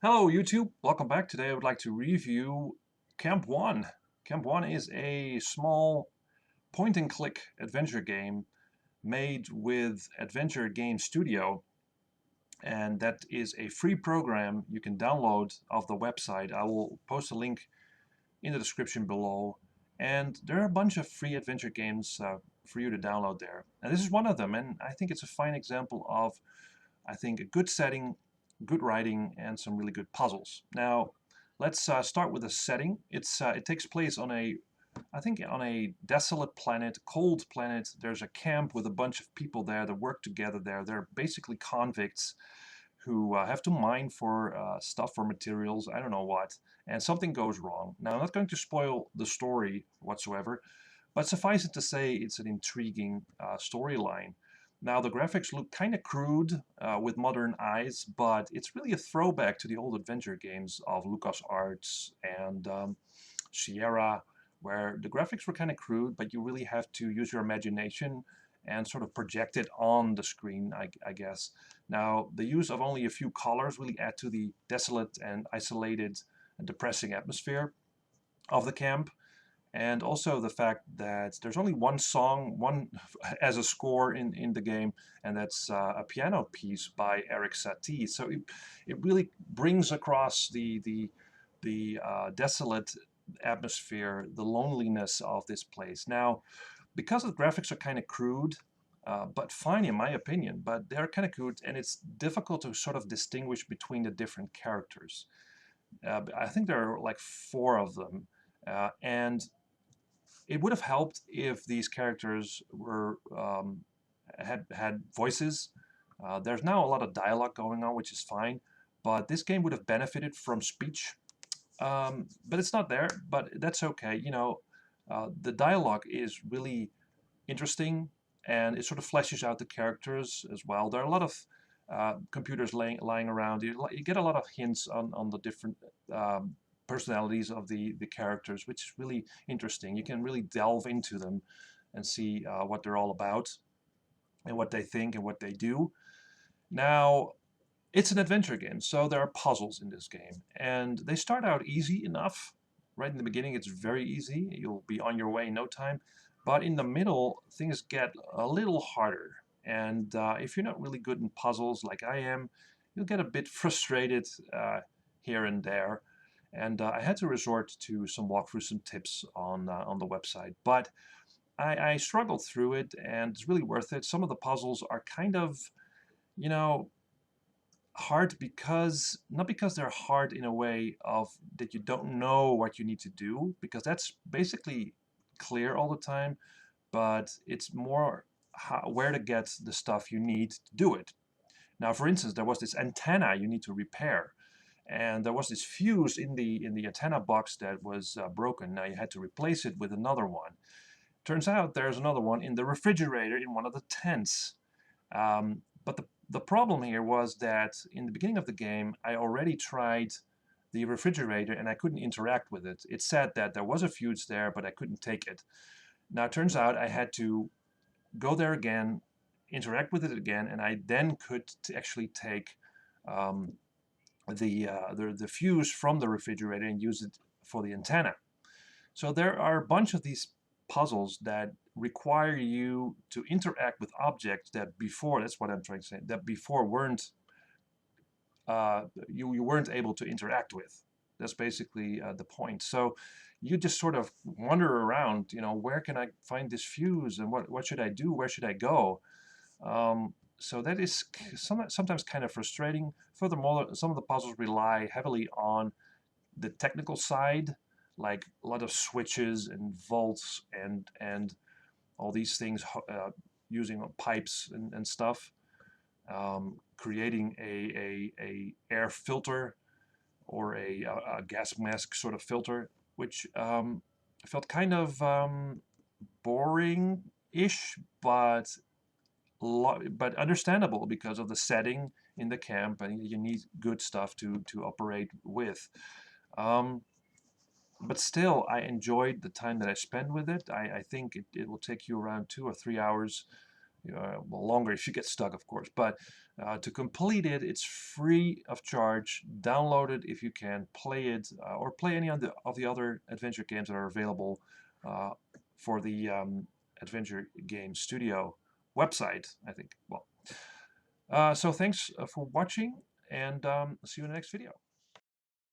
Hello YouTube, welcome back. Today I would like to review Camp 1. Camp 1 is a small point-and-click adventure game made with Adventure Game Studio, and that is a free program you can download off the website. I will post a link in the description below, and there are a bunch of free adventure games for you to download there. And this is one of them, and I think it's a fine example of, a good setting, good writing, and some really good puzzles. Now, let's start with the setting. It takes place on on a desolate planet, cold planet. There's a camp with a bunch of people there that work together there. They're basically convicts who have to mine for stuff, for materials, I don't know what, and something goes wrong. Now, I'm not going to spoil the story whatsoever, but suffice it to say, it's an intriguing storyline. Now, the graphics look kind of crude with modern eyes, but it's really a throwback to the old adventure games of LucasArts and Sierra, where the graphics were kind of crude, but you really have to use your imagination and sort of project it on the screen, I guess. Now, the use of only a few colors really add to the desolate and isolated and depressing atmosphere of the camp, and also the fact that there's only one song, one as a score in the game, and that's a piano piece by Eric Satie. So it really brings across the desolate atmosphere, the loneliness of this place. Now, because the graphics are kind of crude, but fine in my opinion, but they're kind of crude, and it's difficult to sort of distinguish between the different characters. I think there are like four of them, and it would have helped if these characters were had voices. There's now a lot of dialogue going on, which is fine, but this game would have benefited from speech. But it's not there, but that's okay. The dialogue is really interesting, and it sort of fleshes out the characters as well. There are a lot of computers lying around. You get a lot of hints on the different personalities of the characters, which is really interesting. You can really delve into them and see what they're all about and what they think and what they do. Now, it's an adventure game, so there are puzzles in this game, and they start out easy enough. Right in the beginning, it's very easy. You'll be on your way in no time. But in the middle, things get a little harder. And if you're not really good in puzzles like I am, you'll get a bit frustrated here and there. And I had to resort to some walkthrough, some tips on the website. But I struggled through it, and it's really worth it. Some of the puzzles are kind of, you know, hard because not because they're hard in a way of that you don't know what you need to do, because that's basically clear all the time, but it's more where to get the stuff you need to do it. Now, for instance, there was this antenna you need to repair, and there was this fuse in the antenna box that was broken. Now you had to replace it with another one. Turns out there's another one in the refrigerator in one of the tents. But the problem here was that in the beginning of the game, I already tried the refrigerator and I couldn't interact with it. It said that there was a fuse there, but I couldn't take it. Now it turns out I had to go there again, interact with it again, and I then could actually take um, the fuse from the refrigerator and use it for the antenna. So there are a bunch of these puzzles that require you to interact with objects that before, that's what I'm trying to say, that before weren't, you weren't able to interact with. That's basically the point. So you just sort of wander around, where can I find this fuse, and what should I do? Where should I go? So that is sometimes kind of frustrating. Furthermore, some of the puzzles rely heavily on the technical side, like a lot of switches and volts and all these things, using pipes and stuff, creating a air filter or a gas mask sort of filter, which felt kind of boring-ish, but understandable because of the setting in the camp, and you need good stuff to operate with. Um, but still, I enjoyed the time that I spent with it. I think it will take you around 2 or 3 hours well, longer if you get stuck, of course. But to complete it, it's free of charge. Download it if you can, play it, or play any of the other adventure games that are available for the Adventure Game Studio website, I think. Well, so thanks for watching, and see you in the next video.